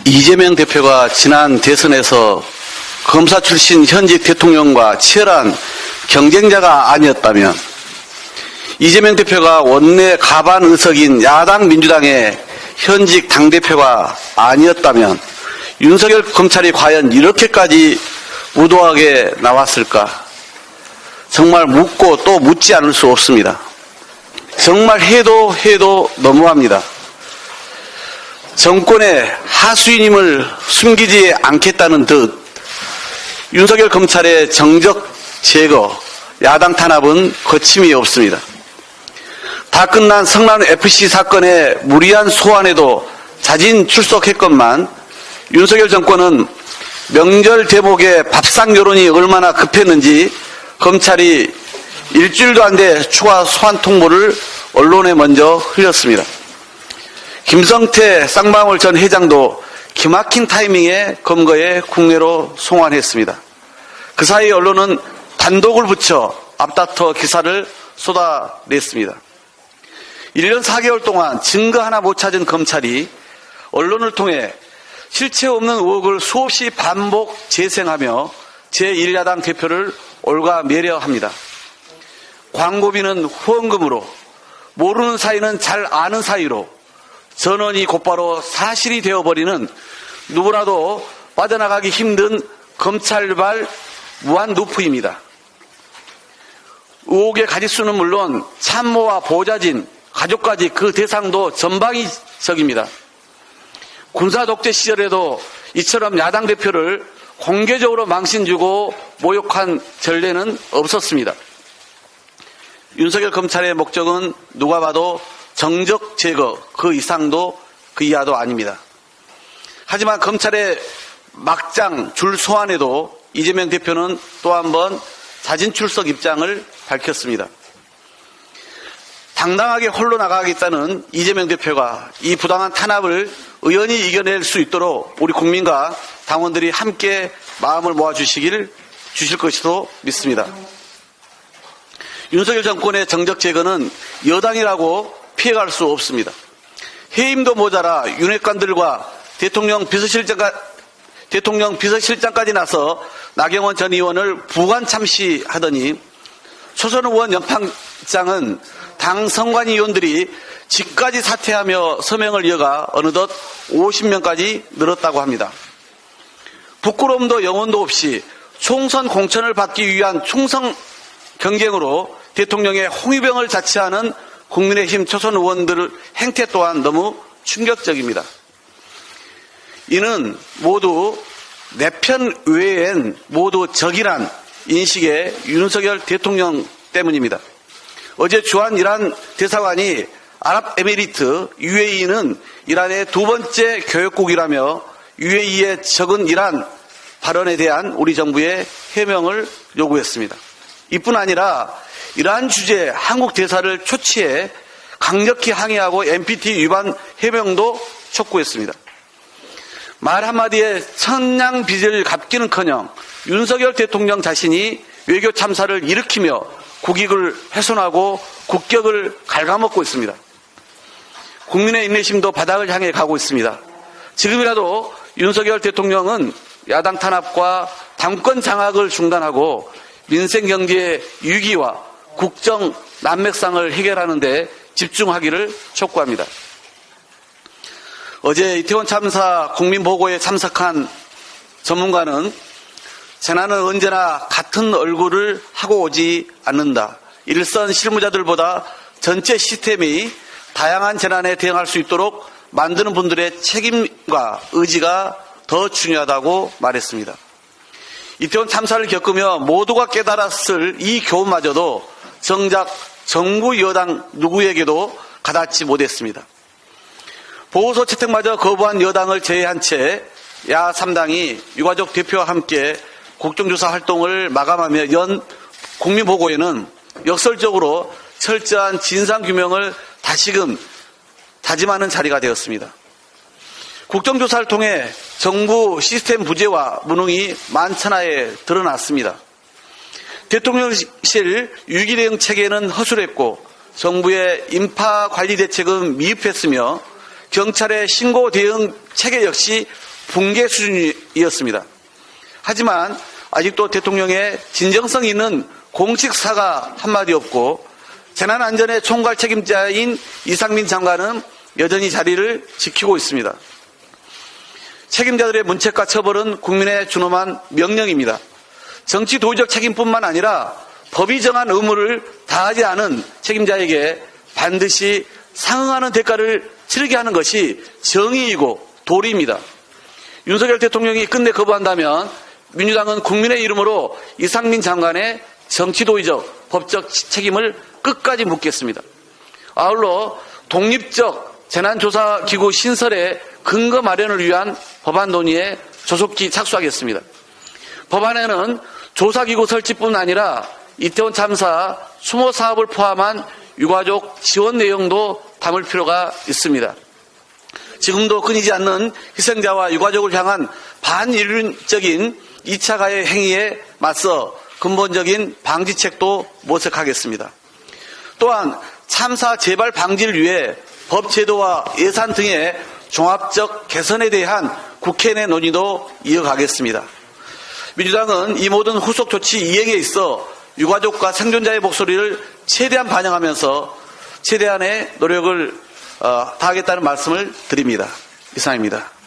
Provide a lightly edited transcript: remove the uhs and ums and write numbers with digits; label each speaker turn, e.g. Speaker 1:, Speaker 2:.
Speaker 1: 이재명 대표가 지난 대선에서 검사 출신 현직 대통령과 치열한 경쟁자가 아니었다면, 이재명 대표가 원내 가반 의석인 야당 민주당의 현직 당대표가 아니었다면 윤석열 검찰이 과연 이렇게까지 무도하게 나왔을까? 정말 묻고 또 묻지 않을 수 없습니다. 정말 해도 너무합니다. 정권의 하수인임을 숨기지 않겠다는 듯 윤석열 검찰의 정적 제거, 야당 탄압은 거침이 없습니다. 다 끝난 성남 FC 사건의 무리한 소환에도 자진 출석했건만 윤석열 정권은 명절 대목에 밥상 여론이 얼마나 급했는지 검찰이 일주일도 안 돼 추가 소환 통보를 언론에 먼저 흘렸습니다. 김성태 쌍방울 전 회장도 기막힌 타이밍에 검거해 국내로 송환했습니다. 그 사이 언론은 단독을 붙여 앞다퉈 기사를 쏟아냈습니다. 1년 4개월 동안 증거 하나 못 찾은 검찰이 언론을 통해 실체 없는 의혹을 수없이 반복 재생하며 제1야당 대표를 올가매려합니다. 광고비는 후원금으로, 모르는 사이는 잘 아는 사이로 전원이 곧바로 사실이 되어버리는 누구라도 빠져나가기 힘든 검찰발 무한 루프입니다. 의혹의 가짓수는 물론 참모와 보좌진, 가족까지 그 대상도 전방위적입니다. 군사 독재 시절에도 이처럼 야당 대표를 공개적으로 망신 주고 모욕한 전례는 없었습니다. 윤석열 검찰의 목적은 누가 봐도 정적 제거, 그 이상도 그 이하도 아닙니다. 하지만 검찰의 막장 줄 소환에도 이재명 대표는 또 한 번 자진 출석 입장을 밝혔습니다. 당당하게 홀로 나가겠다는 이재명 대표가 이 부당한 탄압을 의연히 이겨낼 수 있도록 우리 국민과 당원들이 함께 마음을 모아주실 것으로 믿습니다. 윤석열 정권의 정적 제거는 여당이라고 피해갈 수 없습니다. 해임도 모자라 윤핵관들과 대통령 비서실장까지 나서 나경원 전 의원을 부관 참시하더니 초선 의원 연판장은 당 선관위 의원들이 직까지 사퇴하며 서명을 이어가 어느덧 50명까지 늘었다고 합니다. 부끄러움도 영혼도 없이 총선 공천을 받기 위한 충성 경쟁으로 대통령의 홍위병을 자처하는 국민의힘 초선 의원들 행태 또한 너무 충격적입니다. 이는 모두 내 편 외엔 모두 적이란 인식의 윤석열 대통령 때문입니다. 어제 주한 이란 대사관이 아랍에미리트 UAE는 이란의 두 번째 교역국이라며 UAE의 적은 이란 발언에 대한 우리 정부의 해명을 요구했습니다. 이뿐 아니라 이란 주재 한국 대사를 초치해 강력히 항의하고 NPT 위반 해명도 촉구했습니다. 말 한마디에 천냥빚을 갚기는커녕 윤석열 대통령 자신이 외교 참사를 일으키며 국익을 훼손하고 국격을 갉아먹고 있습니다. 국민의 인내심도 바닥을 향해 가고 있습니다. 지금이라도 윤석열 대통령은 야당 탄압과 당권 장악을 중단하고 민생 경제의 위기와 국정 난맥상을 해결하는 데 집중하기를 촉구합니다. 어제 이태원 참사 국민보고에 참석한 전문가는 재난은 언제나 같은 얼굴을 하고 오지 않는다. 일선 실무자들보다 전체 시스템이 다양한 재난에 대응할 수 있도록 만드는 분들의 책임과 의지가 더 중요하다고 말했습니다. 이태원 참사를 겪으며 모두가 깨달았을 이 교훈마저도 정작 정부 여당 누구에게도 가닿지 못했습니다. 보호소 채택마저 거부한 여당을 제외한 채 야 3당이 유가족 대표와 함께 국정조사 활동을 마감하며 연 국민보고에는 역설적으로 철저한 진상규명을 다시금 다짐하는 자리가 되었습니다. 국정조사를 통해 정부 시스템 부재와 무능이 만천하에 드러났습니다. 대통령실 위기대응 체계는 허술했고 정부의 인파관리 대책은 미흡했으며 경찰의 신고 대응 체계 역시 붕괴 수준이었습니다. 하지만 아직도 대통령의 진정성 있는 공식 사과 한마디 없고 재난안전의 총괄 책임자인 이상민 장관은 여전히 자리를 지키고 있습니다. 책임자들의 문책과 처벌은 국민에 준엄한 명령입니다. 정치 도의적 책임뿐만 아니라 법이 정한 의무를 다하지 않은 책임자에게 반드시 상응하는 대가를 치르게 하는 것이 정의이고 도리입니다. 윤석열 대통령이 끝내 거부한다면 민주당은 국민의 이름으로 이상민 장관의 정치 도의적 법적 책임을 끝까지 묻겠습니다. 아울러 독립적 재난조사기구 신설의 근거 마련을 위한 법안 논의에 조속히 착수하겠습니다. 법안에는 조사기구 설치뿐 아니라 이태원 참사 수모 사업을 포함한 유가족 지원 내용도 담을 필요가 있습니다. 지금도 끊이지 않는 희생자와 유가족을 향한 반인륜적인 2차 가해 행위에 맞서 근본적인 방지책도 모색하겠습니다. 또한 참사 재발 방지를 위해 법 제도와 예산 등의 종합적 개선에 대한 국회 내 논의도 이어가겠습니다. 민주당은 이 모든 후속 조치 이행에 있어 유가족과 생존자의 목소리를 최대한 반영하면서 최대한의 노력을 다하겠다는 말씀을 드립니다. 이상입니다.